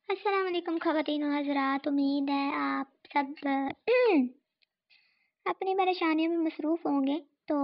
अस्सलाम वालेकुम ख़वातीन व हज़रात। उम्मीद है आप सब अपनी परेशानियों में मसरूफ़ होंगे। तो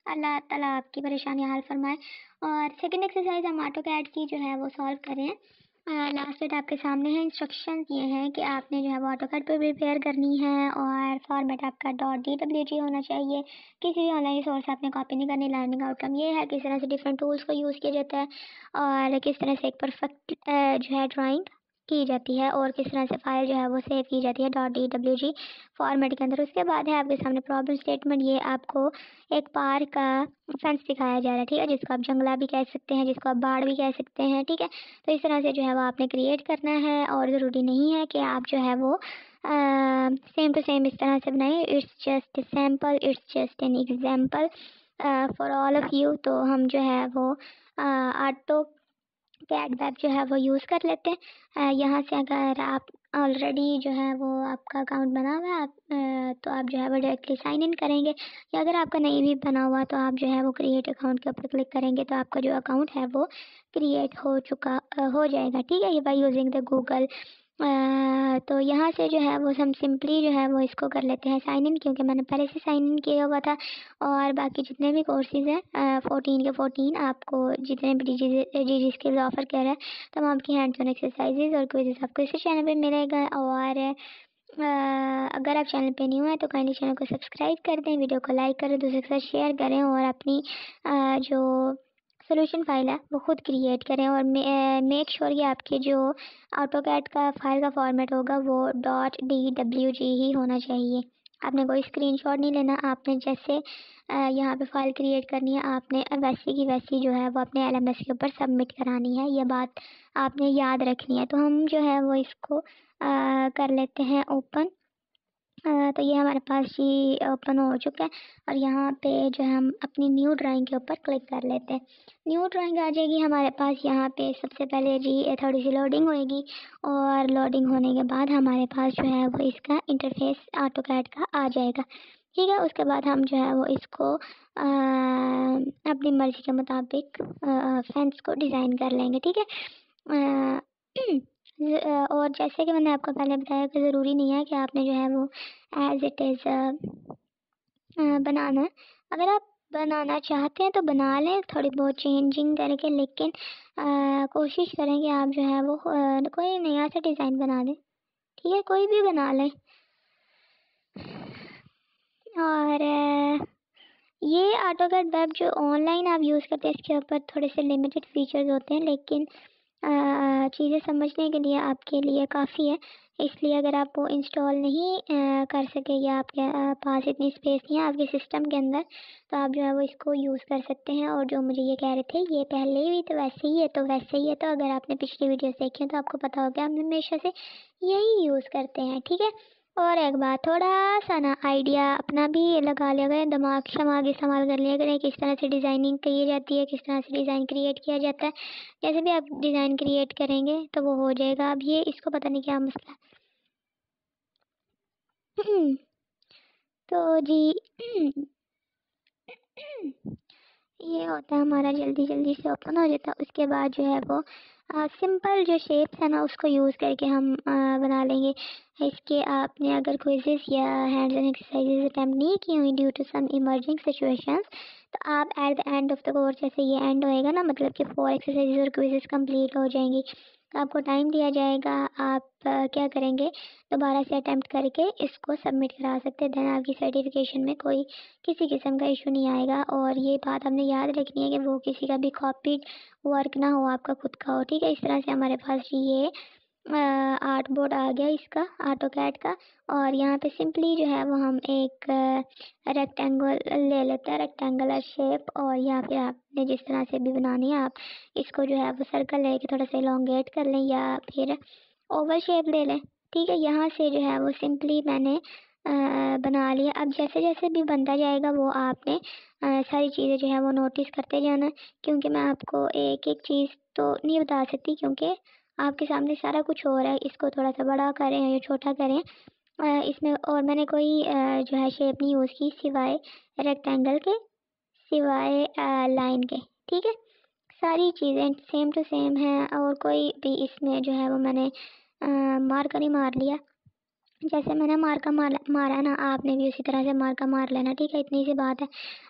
अल्लाह ताला आपकी परेशानियाँ हल फरमाए। और सेकंड एक्सरसाइज हम ऑटो कैड की जो है वो सॉल्व कर रहे हैं। लास्ट डेट आपके सामने है। इंस्ट्रक्शन ये हैं कि आपने जो है वो ऑटो कैड पर प्रिपेयर करनी है और फॉर्मेट आपका .dwg होना चाहिए। किसी भी ऑनलाइन सोर्स आपने कॉपी नहीं करनी। लर्निंग आउटकम ये है किस तरह से डिफरेंट टूल्स को यूज़ किया जाता है और किस तरह से एक परफेक्ट जो है ड्राइंग की जाती है और किस तरह से फाइल जो है वो सेव की जाती है .dwg फॉर्मेट के अंदर। उसके बाद है आपके सामने प्रॉब्लम स्टेटमेंट। ये आपको एक पार्क का फेंस दिखाया जा रहा है, ठीक है, जिसको आप जंगला भी कह सकते हैं, जिसको आप बाड़ भी कह सकते हैं, ठीक है। तो इस तरह से जो है वो आपने क्रिएट करना है और ज़रूरी नहीं है कि आप जो है वो सेम टू सेम इस तरह से बनाइए। It's just sample, it's just an example for all of you. तो हम जो है वो ऑटो कैड वेब जो है वो यूज़ कर लेते हैं। यहाँ से अगर आप ऑलरेडी जो है वो आपका अकाउंट बना हुआ है तो आप जो है वो डायरेक्टली साइन इन करेंगे, या अगर आपका नहीं भी बना हुआ तो आप जो है वो क्रिएट अकाउंट के ऊपर क्लिक करेंगे तो आपका जो अकाउंट है वो क्रिएट हो जाएगा, ठीक है, ये बाय यूजिंग द गूगल। तो यहाँ से जो है वो हम सिंपली जो है वो इसको कर लेते हैं साइन इन, क्योंकि मैंने पहले से साइन इन किया हुआ था। और बाकी जितने भी कोर्सेज़ हैं 14 के 14 आपको जितने भी जी स्किल्स ऑफर कर रहा है तमाम आपकी हैंड्स ऑन एक्सरसाइजेज और क्विज़ेस आपको इसी चैनल पे मिलेगा। और अगर आप चैनल पे न्यू हैं तो काइंडली चैनल को सब्सक्राइब कर दें, वीडियो को लाइक करें, दूसरे के साथ शेयर करें और अपनी जो सोल्यूशन फाइल है वो खुद क्रिएट करें। और मेक श्योर कि आपके जो ऑटो कैड का फाइल का फॉर्मेट होगा वो .dwg ही होना चाहिए। आपने कोई स्क्रीनशॉट नहीं लेना। आपने जैसे यहाँ पे फाइल क्रिएट करनी है आपने वैसी की वैसी जो है वो अपने LMS के ऊपर सबमिट करानी है। ये बात आपने याद रखनी है। तो हम जो है वो इसको कर लेते हैं ओपन। तो ये हमारे पास जी ओपन हो चुका है और यहाँ पे जो है हम अपनी न्यू ड्राइंग के ऊपर क्लिक कर लेते हैं। न्यू ड्राइंग आ जाएगी हमारे पास। यहाँ पे सबसे पहले जी थोड़ी सी लोडिंग होएगी और लोडिंग होने के बाद हमारे पास जो है वो इसका इंटरफेस ऑटो कैड का आ जाएगा, ठीक है। उसके बाद हम जो है वो इसको अपनी मर्ज़ी के मुताबिक फेंस को डिज़ाइन कर लेंगे, ठीक है। और जैसे कि मैंने आपको पहले बताया कि ज़रूरी नहीं है कि आपने जो है वो एज इट इज़ बनाना है। अगर आप बनाना चाहते हैं तो बना लें थोड़ी बहुत चेंजिंग करके, लेकिन कोशिश करें कि आप जो है वो कोई नया सा डिज़ाइन बना दें, ठीक है, कोई भी बना लें। और ये ऑटोकैड वेब जो ऑनलाइन आप यूज़ करते हैं इसके ऊपर थोड़े से लिमिटेड फीचर्स होते हैं, लेकिन चीज़ें समझने के लिए आपके लिए काफ़ी है। इसलिए अगर आप वो इंस्टॉल नहीं कर सके या आपके पास इतनी स्पेस नहीं है आपके सिस्टम के अंदर, तो आप जो है वो इसको यूज़ कर सकते हैं। और जो मुझे ये कह रहे थे ये पहले भी तो वैसे ही है तो वैसे ही है, तो अगर आपने पिछली वीडियोस देखी हैं तो आपको पता होगा हम हमेशा से यही यूज़ करते हैं, ठीक है। और एक बात, थोड़ा सा ना आइडिया अपना भी लगा लिया करें, दिमाग शमाग इस्तेमाल कर लिया करें, किस तरह से डिज़ाइनिंग की जाती है, किस तरह से डिज़ाइन क्रिएट किया जाता है। जैसे भी आप डिज़ाइन क्रिएट करेंगे तो वो हो जाएगा। अब ये इसको पता नहीं क्या मसला है। तो जी ये होता है हमारा जल्दी जल्दी से ओपन हो जाता है। उसके बाद जो है वो सिंपल जो शेप्स है ना उसको यूज़ करके हम बना लेंगे। इसके आपने अगर क्विज़ेस या हैंड्स ऑन एक्सरसाइजेज अटैम्प्ट नहीं की हुई due to some emerging situations, तो आप at the end of the course, जैसे ये एंड होएगा ना, मतलब कि 4 एक्सरसाइजेज और क्विज़ेस कंप्लीट हो जाएंगी, तो आपको टाइम दिया जाएगा। आप क्या करेंगे, दोबारा से अटैम्प्ट करके इसको सबमिट करा सकते हैं। देन आपकी सर्टिफिकेशन में कोई किसी किस्म का इशू नहीं आएगा। और ये बात हमने याद रखनी है कि वो किसी का भी कॉपीड वर्क ना हो, आपका खुद का हो, ठीक है। इस तरह से हमारे पास ये आर्ट बोर्ड आ गया इसका ऑटो कैड का। और यहाँ पे सिंपली जो है वो हम एक रेक्टेंगल ले लेते हैं, रेक्टेंगुलर शेप। और या फिर आपने जिस तरह से भी बनानी है आप इसको जो है वो सर्कल लेके थोड़ा सा इलोंगेट कर लें या फिर ओवल शेप ले लें, ठीक है। यहाँ से जो है वो सिंपली मैंने बना लिया। अब जैसे जैसे भी बनता जाएगा वो आपने सारी चीज़ें जो है वो नोटिस करते जाना है, क्योंकि मैं आपको एक एक चीज़ तो नहीं बता सकती क्योंकि आपके सामने सारा कुछ हो रहा है। इसको थोड़ा सा बड़ा करें या छोटा करें इसमें। और मैंने कोई जो है शेप नहीं यूज़ की सिवाय रेक्टेंगल के, सिवाय लाइन के, ठीक है। सारी चीज़ें सेम टू सेम हैं और कोई भी इसमें जो है वो मैंने मार्कर नहीं मार लिया। जैसे मैंने मार्का मारा है ना, आपने भी उसी तरह से मार्का मार लेना, ठीक है। इतनी सी बात है,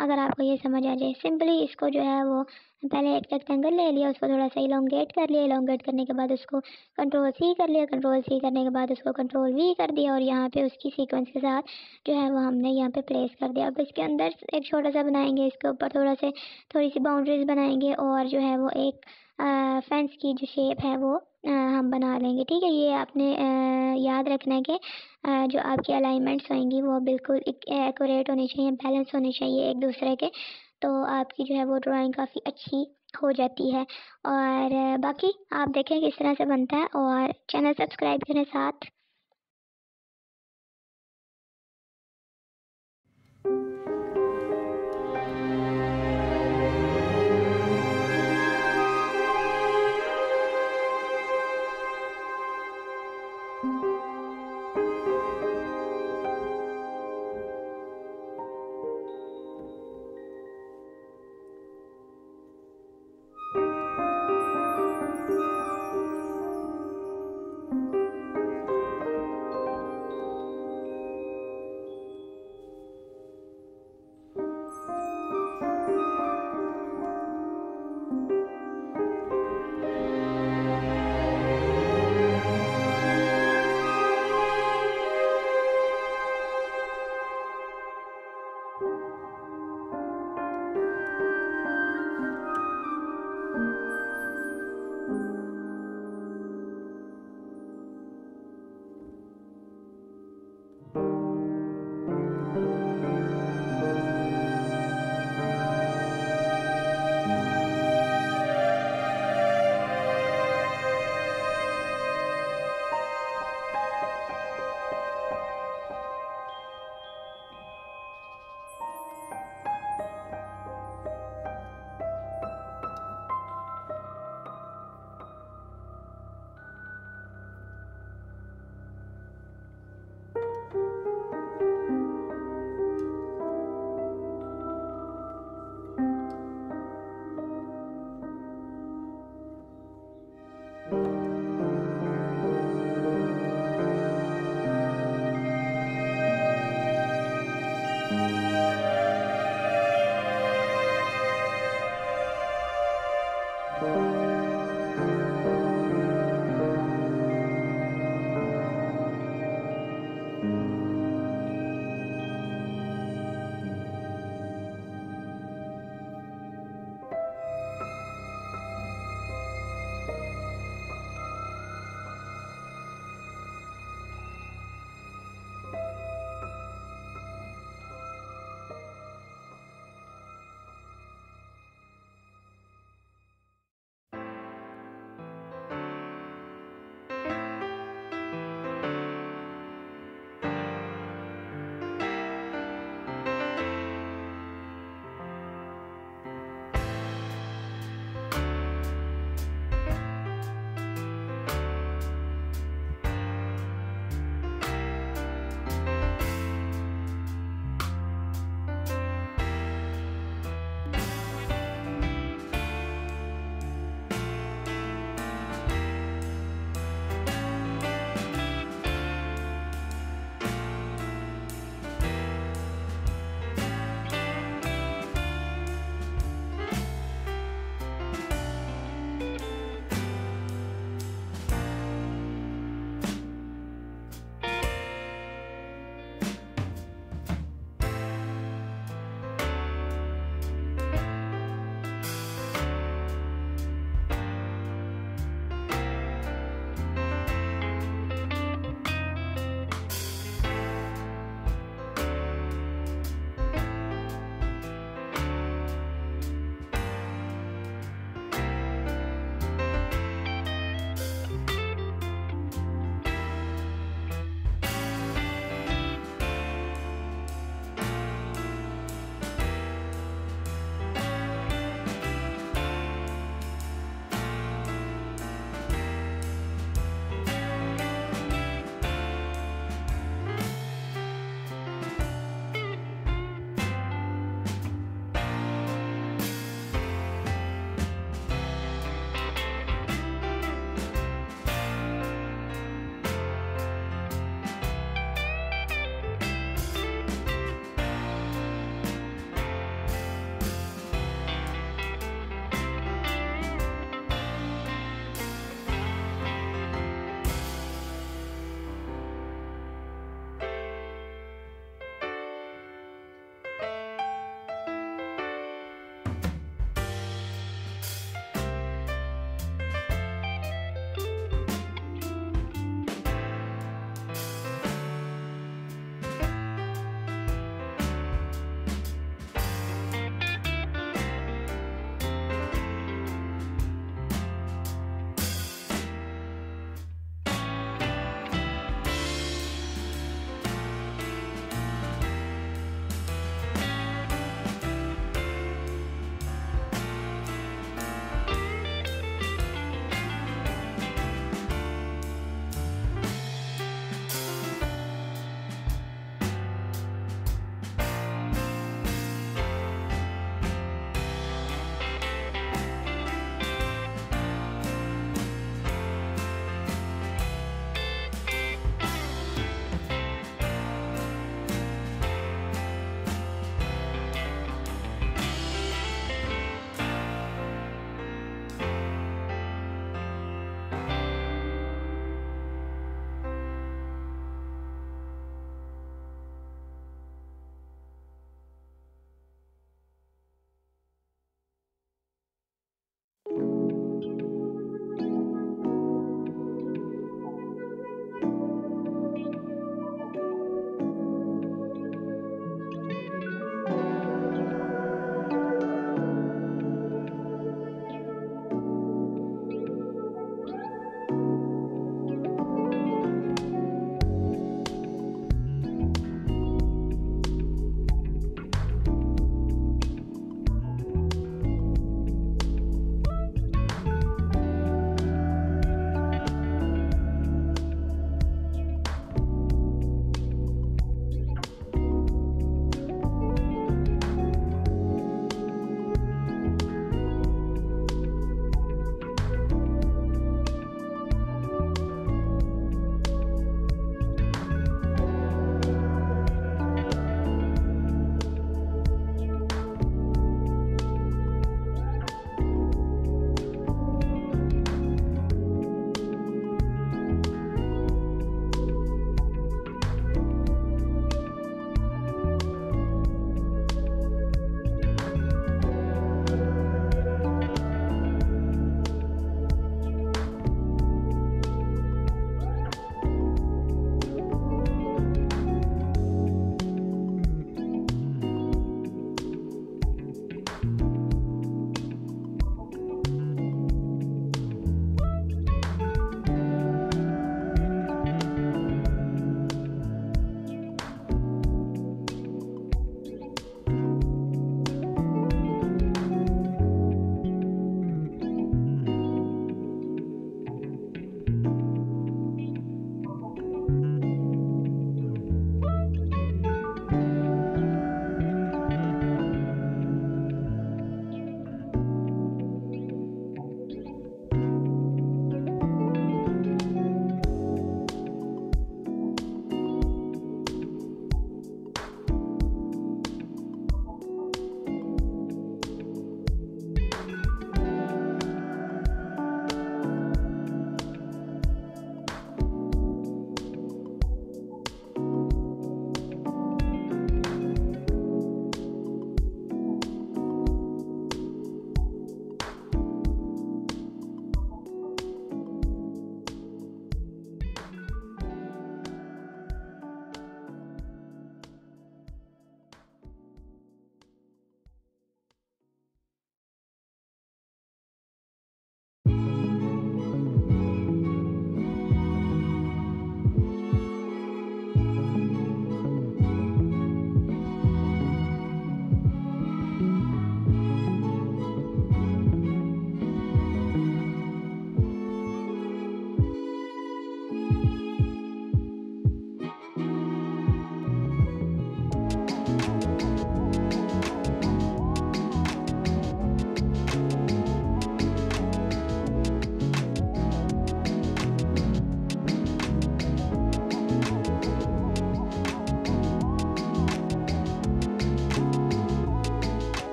अगर आपको ये समझ आ जाए। सिंपली इसको जो है वो पहले एक रेक्टेंगल ले लिया, उसको थोड़ा सा इलोंगेट कर लिया, इलोंगेट करने के बाद उसको कंट्रोल सी कर लिया, कंट्रोल सी करने के बाद उसको कंट्रोल वी कर दिया और यहाँ पे उसकी सीक्वेंस के साथ जो है वो हमने यहाँ पे प्लेस कर दिया। अब इसके अंदर एक छोटा सा बनाएंगे, इसके ऊपर थोड़ी सी बाउंड्रीज बनाएंगे और जो है वो एक फेंस की जो शेप है वो हम बना लेंगे, ठीक है। ये आपने याद रखना है कि जो आपकी अलाइनमेंट्स होंगी वो बिल्कुल एक्यूरेट होनी चाहिए, बैलेंस होने चाहिए एक दूसरे के, तो आपकी जो है वो ड्राइंग काफ़ी अच्छी हो जाती है। और बाकी आप देखें किस तरह से बनता है और चैनल सब्सक्राइब करें साथ।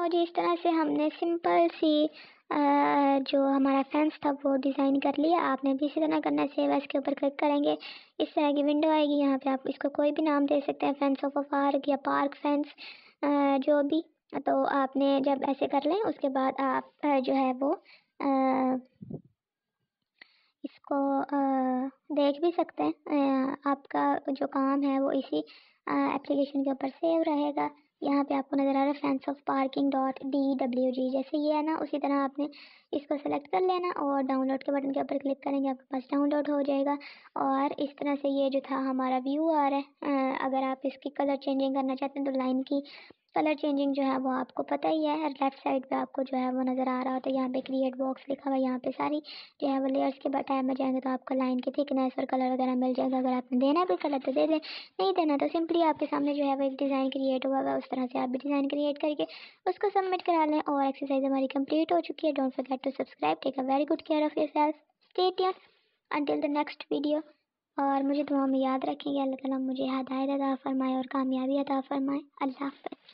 तो जी इस तरह से हमने सिंपल सी जो हमारा फेंस था वो डिज़ाइन कर लिया। आपने भी इसी तरह करना है। सेव एज़ के ऊपर क्लिक करेंगे, इस तरह की विंडो आएगी। यहाँ पे आप इसको कोई भी नाम दे सकते हैं, फेंस ऑफ अ पार्क या पार्क फेंस, जो भी। तो आपने जब ऐसे कर लें उसके बाद आप जो है वो इसको देख भी सकते हैं। आपका जो काम है वो इसी एप्लीकेशन के ऊपर सेव रहेगा। यहाँ पे आपको नज़र आ रहा है फेंस ऑफ पार्किंग .dwg, जैसे ये है ना, उसी तरह आपने इसको सेलेक्ट कर लेना और डाउनलोड के बटन के ऊपर क्लिक करेंगे, आपके पास डाउनलोड हो जाएगा। और इस तरह से ये जो था हमारा व्यू आ रहा है। अगर आप इसकी कलर चेंजिंग करना चाहते हैं तो लाइन की कलर चेंजिंग जो है वो आपको पता ही है। लेफ्ट साइड पे आपको जो है वो नज़र आ रहा होता है, यहाँ पे क्रिएट बॉक्स लिखा हुआ है। यहाँ पे सारी जो है वो लेयर्स के टैब में जाएंगे तो आपको लाइन की थिकनेस और कलर वगैरह मिल जाएगा। अगर आपने देना है कोई कलर तो दे दें, नहीं देना तो सिंपली आपके सामने जो है वो एक डिज़ाइन क्रिएट हुआ है, उस तरह से आप भी डिज़ाइन क्रिएट करके उसको सबमिट करा लें। और एक्सरसाइज हमारी कंप्लीट हो चुकी है। Don't forget to subscribe, take a very good care of yourself, stay tuned until the next video. और मुझे दुआ में याद रखेंगे। अल्लाह ताला मुझे हिदायत अता फरमाए और कामयाबी अता फरमाए। अल्लाह हाफ़िज़।